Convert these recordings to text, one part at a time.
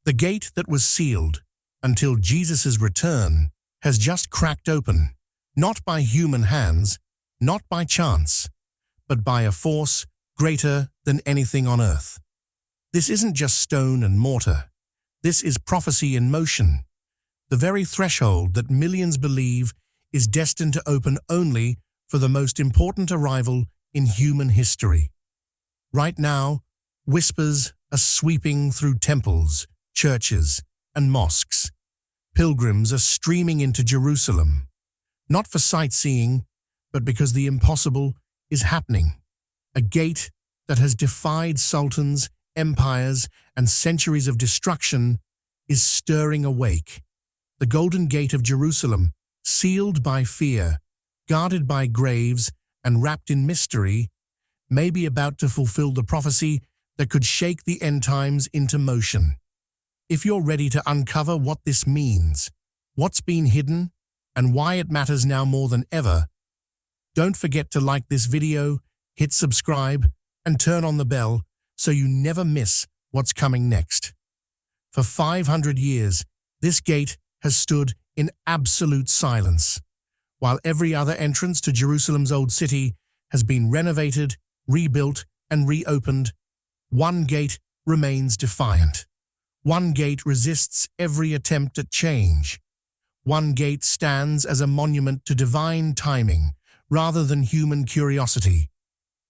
The gate that was sealed until Jesus' return has just cracked open, not by human hands, not by chance, but by a force greater than anything on earth. This isn't just stone and mortar. This is prophecy in motion. The very threshold that millions believe is destined to open only for the most important arrival in human history. Right now, whispers are sweeping through temples, churches, and mosques. Pilgrims are streaming into Jerusalem, not for sightseeing, but because the impossible is happening. A gate that has defied sultans, empires, and centuries of destruction is stirring awake. The Golden Gate of Jerusalem, sealed by fear, guarded by graves, and wrapped in mystery, may be about to fulfill the prophecy that could shake the end times into motion. If you're ready to uncover what this means, what's been hidden, and why it matters now more than ever, don't forget to like this video, hit subscribe, and turn on the bell so you never miss what's coming next. For 500 years, this gate has stood in absolute silence. While every other entrance to Jerusalem's old city has been renovated, rebuilt, and reopened, one gate remains defiant. One gate resists every attempt at change. One gate stands as a monument to divine timing rather than human curiosity.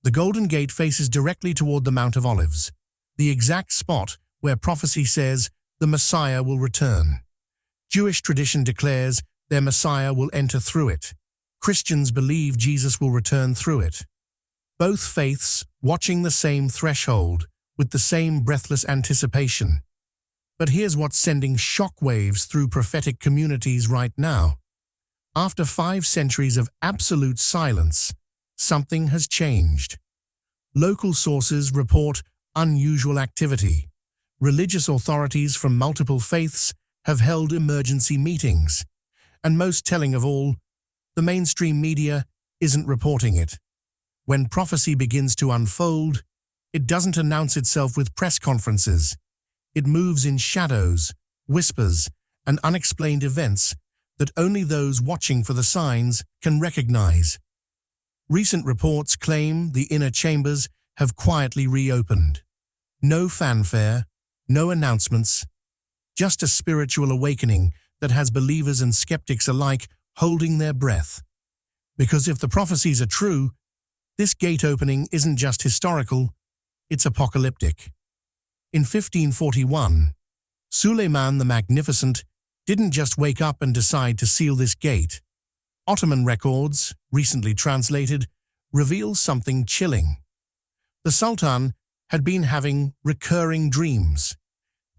The Golden Gate faces directly toward the Mount of Olives, the exact spot where prophecy says the Messiah will return. Jewish tradition declares their Messiah will enter through it. Christians believe Jesus will return through it. Both faiths watching the same threshold with the same breathless anticipation. But here's what's sending shockwaves through prophetic communities right now. After 5 centuries of absolute silence, something has changed. Local sources report unusual activity. Religious authorities from multiple faiths have held emergency meetings. And most telling of all, the mainstream media isn't reporting it. When prophecy begins to unfold, it doesn't announce itself with press conferences. It moves in shadows, whispers, and unexplained events that only those watching for the signs can recognize. Recent reports claim the inner chambers have quietly reopened. No fanfare, no announcements, just a spiritual awakening that has believers and skeptics alike holding their breath. Because if the prophecies are true, this gate opening isn't just historical, it's apocalyptic. In 1541, Sultan the Magnificent didn't just wake up and decide to seal this gate. Ottoman records, recently translated, reveal something chilling. The Sultan had been having recurring dreams,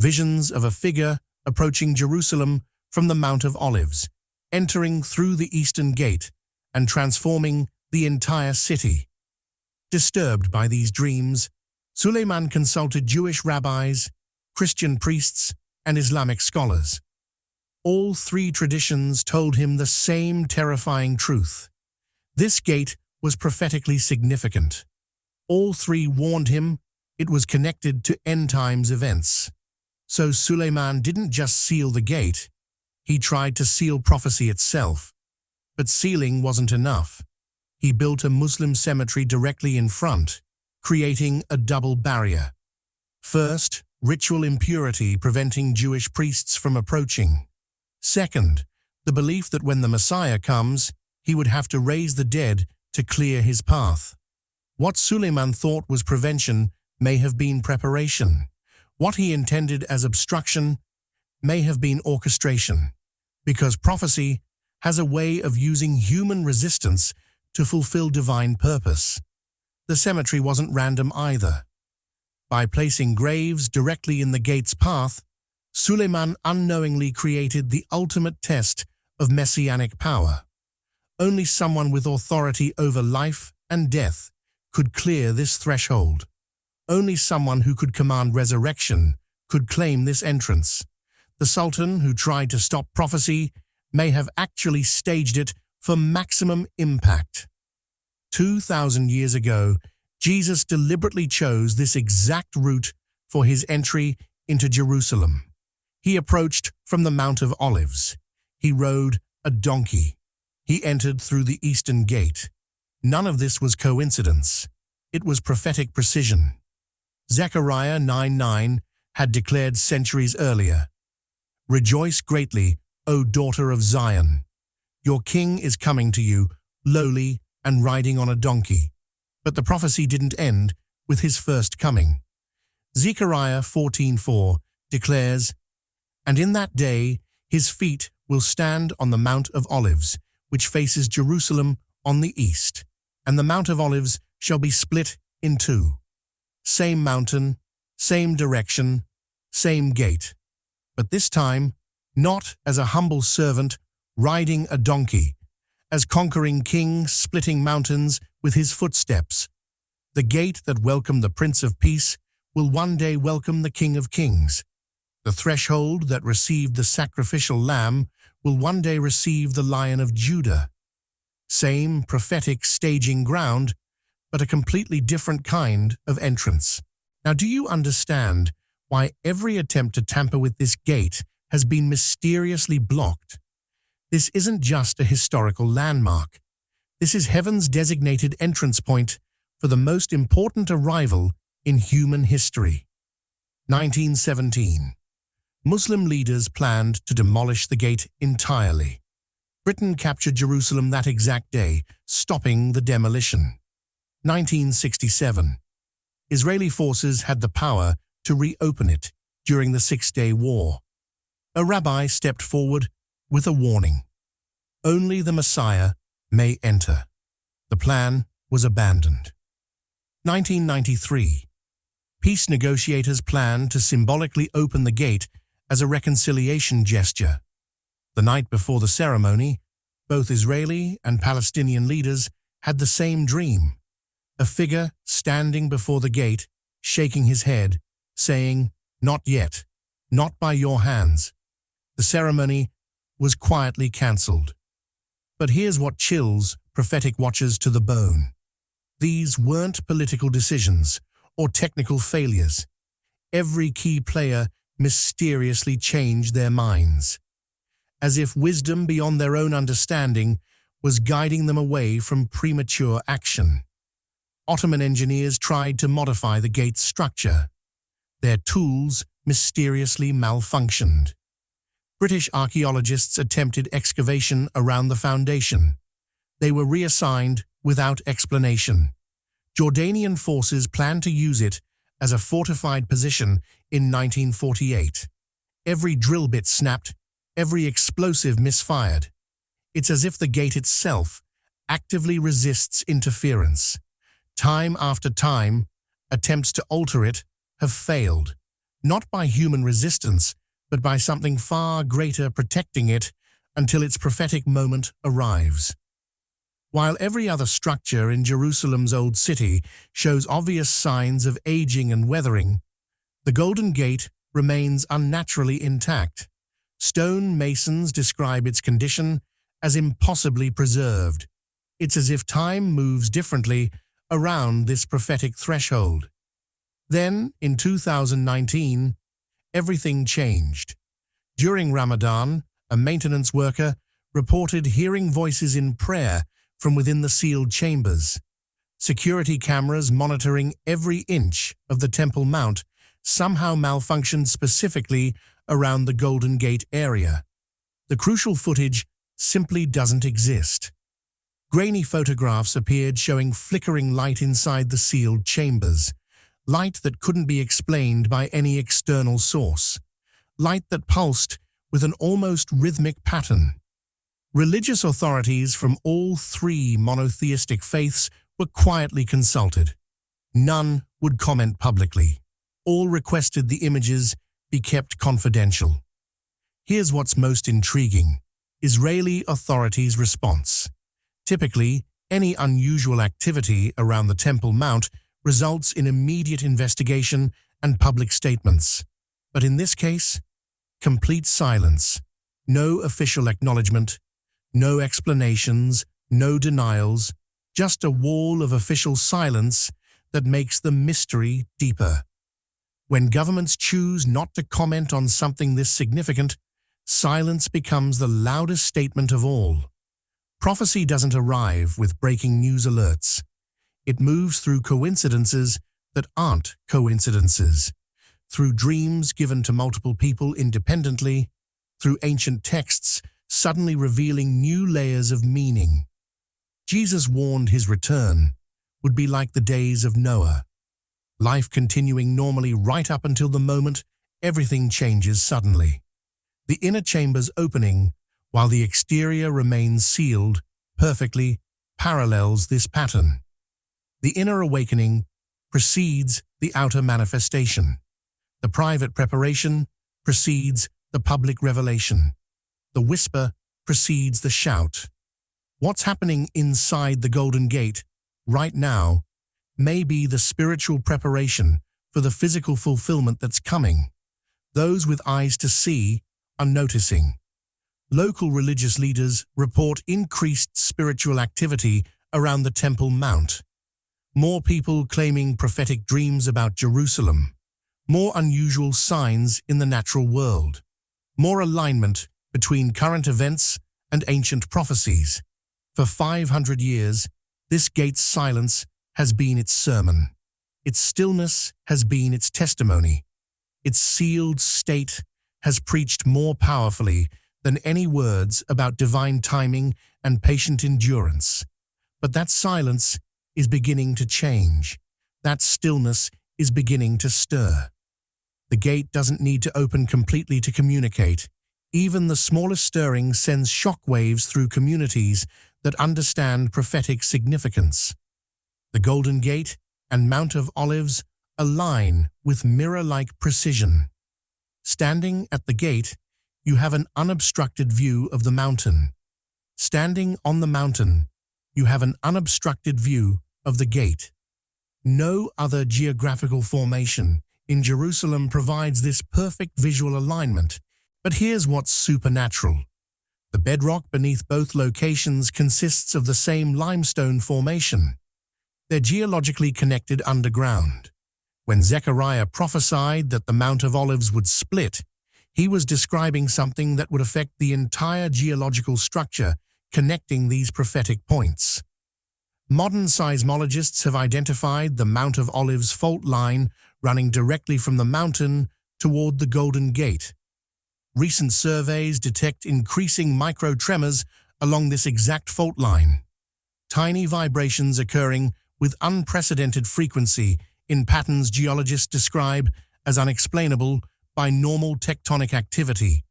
visions of a figure approaching Jerusalem from the Mount of Olives, entering through the Eastern Gate and transforming the entire city. Disturbed by these dreams, Sulaiman consulted Jewish rabbis, Christian priests, and Islamic scholars. All 3 traditions told him the same terrifying truth. This gate was prophetically significant. All 3 warned him it was connected to end times events. So Sulaiman didn't just seal the gate, he tried to seal prophecy itself. But sealing wasn't enough. He built a Muslim cemetery directly in front, creating a double barrier. First, ritual impurity preventing Jewish priests from approaching. Second, the belief that when the Messiah comes, he would have to raise the dead to clear his path. What Sulaiman thought was prevention may have been preparation. What he intended as obstruction may have been orchestration, because prophecy has a way of using human resistance to fulfill divine purpose. The cemetery wasn't random either. By placing graves directly in the gate's path, Sulaiman unknowingly created the ultimate test of messianic power. Only someone with authority over life and death could clear this threshold. Only someone who could command resurrection could claim this entrance. The Sultan who tried to stop prophecy may have actually staged it for maximum impact. 2,000 years ago, Jesus deliberately chose this exact route for his entry into Jerusalem. He approached from the Mount of Olives. He rode a donkey. He entered through the eastern gate. None of this was coincidence. It was prophetic precision. Zechariah 9:9 had declared centuries earlier, "Rejoice greatly, O daughter of Zion. Your king is coming to you, lowly and riding on a donkey." But the prophecy didn't end with his first coming. Zechariah 14:4 declares, "And in that day his feet will stand on the Mount of Olives, which faces Jerusalem on the east, and the Mount of Olives shall be split in two." Same mountain, same direction, same gate. But this time, not as a humble servant riding a donkey, as conquering king splitting mountains with his footsteps. The gate that welcomed the Prince of Peace will one day welcome the King of Kings. The threshold that received the sacrificial lamb will one day receive the Lion of Judah. Same prophetic staging ground, but a completely different kind of entrance. Now, do you understand why every attempt to tamper with this gate has been mysteriously blocked? This isn't just a historical landmark. This is heaven's designated entrance point for the most important arrival in human history. 1917. Muslim leaders planned to demolish the gate entirely. Britain captured Jerusalem that exact day, stopping the demolition. 1967. Israeli forces had the power to reopen it during the Six-Day War. A rabbi stepped forward with a warning. Only the Messiah may enter. The plan was abandoned. 1993. Peace negotiators planned to symbolically open the gate as a reconciliation gesture. The night before the ceremony, both Israeli and Palestinian leaders had the same dream. A figure standing before the gate, shaking his head, saying, "Not yet, not by your hands." The ceremony was quietly cancelled. But here's what chills prophetic watchers to the bone. These weren't political decisions or technical failures. Every key player mysteriously changed their minds, as if wisdom beyond their own understanding was guiding them away from premature action. Ottoman engineers tried to modify the gate's structure. Their tools mysteriously malfunctioned. British archaeologists attempted excavation around the foundation. They were reassigned without explanation. Jordanian forces planned to use it as a fortified position in 1948. Every drill bit snapped, every explosive misfired. It's as if the gate itself actively resists interference. Time after time, attempts to alter it have failed, not by human resistance, but by something far greater protecting it until its prophetic moment arrives. While every other structure in Jerusalem's old city shows obvious signs of aging and weathering, the Golden Gate remains unnaturally intact. Stone masons describe its condition as impossibly preserved. It's as if time moves differently around this prophetic threshold. Then, in 2019, everything changed. During Ramadan, a maintenance worker reported hearing voices in prayer from within the sealed chambers. Security cameras monitoring every inch of the Temple Mount somehow malfunctioned specifically around the Golden Gate area. The crucial footage simply doesn't exist. Grainy photographs appeared showing flickering light inside the sealed chambers, light that couldn't be explained by any external source, light that pulsed with an almost rhythmic pattern. Religious authorities from all three monotheistic faiths were quietly consulted. None would comment publicly. All requested the images be kept confidential. Here's what's most intriguing: Israeli authorities' response. Typically, any unusual activity around the Temple Mount results in immediate investigation and public statements. But in this case, complete silence, no official acknowledgement, no explanations, no denials, just a wall of official silence that makes the mystery deeper. When governments choose not to comment on something this significant, silence becomes the loudest statement of all. Prophecy doesn't arrive with breaking news alerts. It moves through coincidences that aren't coincidences, through dreams given to multiple people independently, through ancient texts suddenly revealing new layers of meaning. Jesus warned his return would be like the days of Noah, life continuing normally right up until the moment everything changes suddenly. The inner chambers opening while the exterior remains sealed perfectly parallels this pattern. The inner awakening precedes the outer manifestation. The private preparation precedes the public revelation. The whisper precedes the shout. What's happening inside the Golden Gate right now may be the spiritual preparation for the physical fulfillment that's coming. Those with eyes to see are noticing. Local religious leaders report increased spiritual activity around the Temple Mount. More people claiming prophetic dreams about Jerusalem. More unusual signs in the natural world. More alignment between current events and ancient prophecies. For 500 years, this gate's silence has been its sermon. Its stillness has been its testimony. Its sealed state has preached more powerfully than any words about divine timing and patient endurance. But that silence is beginning to change. That stillness is beginning to stir. The gate doesn't need to open completely to communicate. Even the smallest stirring sends shockwaves through communities that understand prophetic significance. The Golden Gate and Mount of Olives align with mirror-like precision. Standing at the gate, you have an unobstructed view of the mountain. Standing on the mountain, you have an unobstructed view of the gate. No other geographical formation in Jerusalem provides this perfect visual alignment. But here's what's supernatural. The bedrock beneath both locations consists of the same limestone formation. They're geologically connected underground. When Zechariah prophesied that the Mount of Olives would split, he was describing something that would affect the entire geological structure connecting these prophetic points. Modern seismologists have identified the Mount of Olives fault line running directly from the mountain toward the Golden Gate. Recent surveys detect increasing micro-tremors along this exact fault line. Tiny vibrations occurring with unprecedented frequency in patterns geologists describe as unexplainable by normal tectonic activity.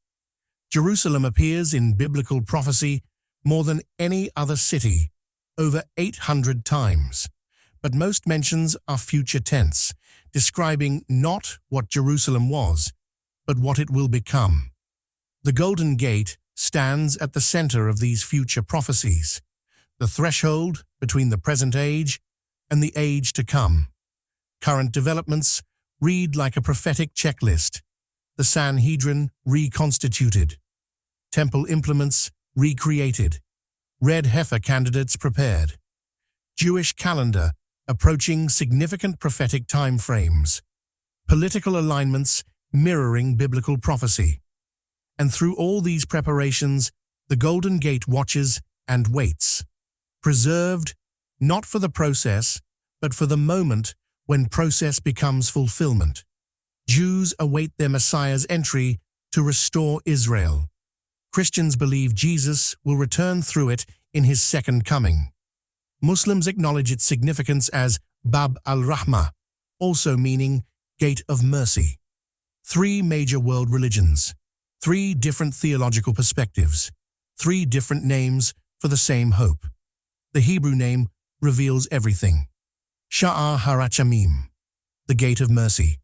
Jerusalem appears in biblical prophecy more than any other city, over 800 times. But most mentions are future tense, describing not what Jerusalem was, but what it will become. The Golden Gate stands at the center of these future prophecies, the threshold between the present age and the age to come. Current developments read like a prophetic checklist. The Sanhedrin reconstituted. Temple implements recreated. Red heifer candidates prepared. Jewish calendar approaching significant prophetic time frames. Political alignments mirroring biblical prophecy. And through all these preparations, the Golden Gate watches and waits. Preserved not for the process, but for the moment when process becomes fulfillment. Jews await their Messiah's entry to restore Israel. Christians believe Jesus will return through it in his second coming. Muslims acknowledge its significance as Bab al-Rahmah, also meaning Gate of Mercy. Three major world religions, three different theological perspectives, three different names for the same hope. The Hebrew name reveals everything. Sha'ar Harachamim, the Gate of Mercy.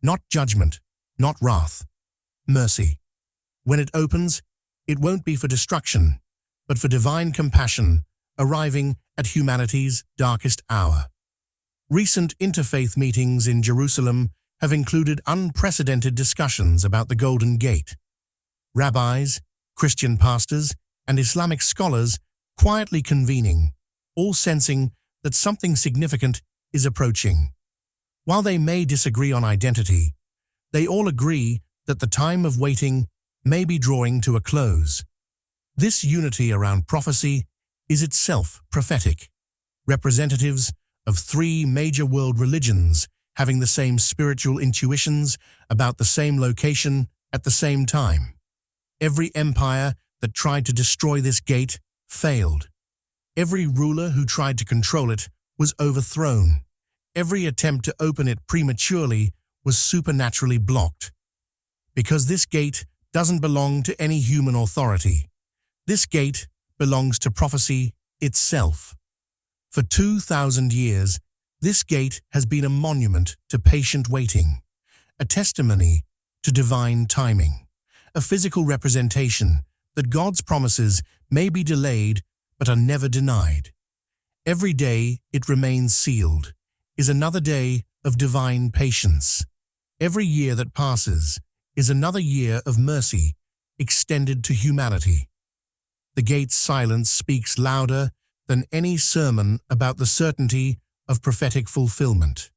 Not judgment, not wrath. Mercy. When it opens, it won't be for destruction, but for divine compassion, arriving at humanity's darkest hour. Recent interfaith meetings in Jerusalem have included unprecedented discussions about the Golden Gate. Rabbis, Christian pastors, and Islamic scholars quietly convening, all sensing that something significant is approaching. While they may disagree on identity, they all agree that the time of waiting may be drawing to a close. This unity around prophecy is itself prophetic. Representatives of three major world religions having the same spiritual intuitions about the same location at the same time. Every empire that tried to destroy this gate failed. Every ruler who tried to control it was overthrown. Every attempt to open it prematurely was supernaturally blocked. Because this gate doesn't belong to any human authority. This gate belongs to prophecy itself. For 2,000 years, this gate has been a monument to patient waiting, a testimony to divine timing, a physical representation that God's promises may be delayed but are never denied. Every day it remains sealed is another day of divine patience. Every year that passes is another year of mercy extended to humanity. The gate's silence speaks louder than any sermon about the certainty of prophetic fulfillment.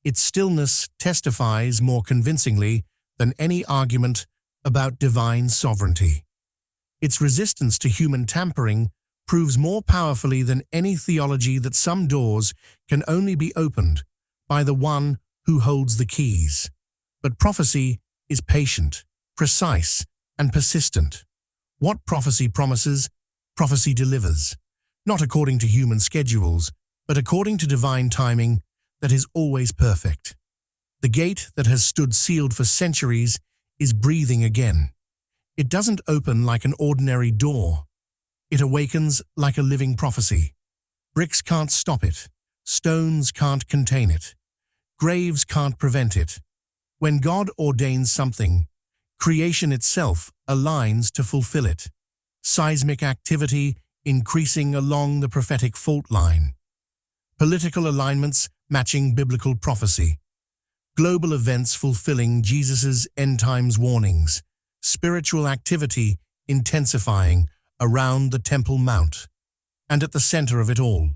Its stillness testifies more convincingly than any argument about divine sovereignty. Its resistance to human tampering proves more powerfully than any theology that some doors can only be opened by the one who holds the keys. But prophecy is patient, precise, and persistent. What prophecy promises, prophecy delivers, not according to human schedules, but according to divine timing that is always perfect. The gate that has stood sealed for centuries is breathing again. It doesn't open like an ordinary door. It awakens like a living prophecy. Bricks can't stop it. Stones can't contain it. Graves can't prevent it. When God ordains something, creation itself aligns to fulfill it. Seismic activity increasing along the prophetic fault line. Political alignments matching biblical prophecy. Global events fulfilling Jesus' end times warnings. Spiritual activity intensifying around the Temple Mount. And at the center of it all,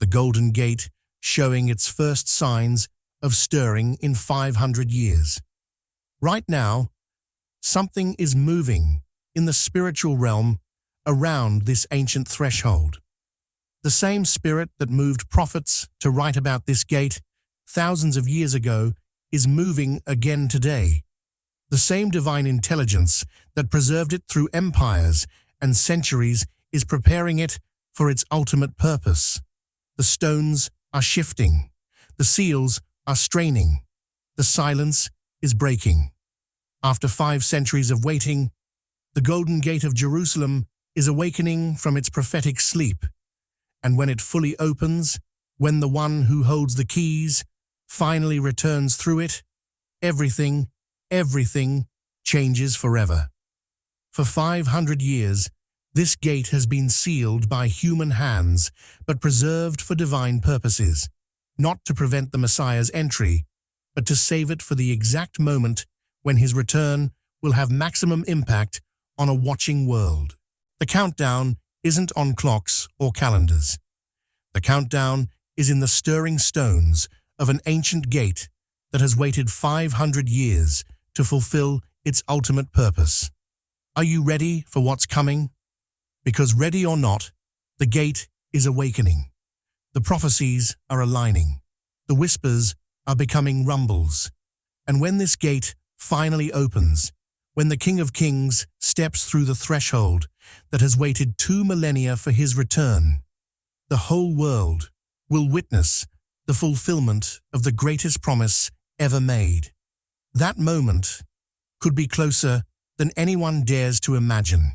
the Golden Gate showing its first signs of stirring in 500 years. Right now, something is moving in the spiritual realm around this ancient threshold. The same spirit that moved prophets to write about this gate thousands of years ago is moving again today. The same divine intelligence that preserved it through empires and centuries is preparing it for its ultimate purpose. The stones are shifting. The seals are straining. The silence is breaking. After 5 centuries of waiting, the Golden Gate of Jerusalem is awakening from its prophetic sleep. And when it fully opens, when the one who holds the keys finally returns through it, everything changes forever. For 500 years, this gate has been sealed by human hands, but preserved for divine purposes, not to prevent the Messiah's entry, but to save it for the exact moment when his return will have maximum impact on a watching world. The countdown isn't on clocks or calendars. The countdown is in the stirring stones of an ancient gate that has waited 500 years to fulfill its ultimate purpose. Are you ready for what's coming? Because ready or not, the gate is awakening. The prophecies are aligning. The whispers are becoming rumbles. And when this gate finally opens, when the King of Kings steps through the threshold that has waited 2 millennia for his return, the whole world will witness the fulfillment of the greatest promise ever made. That moment could be closer than anyone dares to imagine.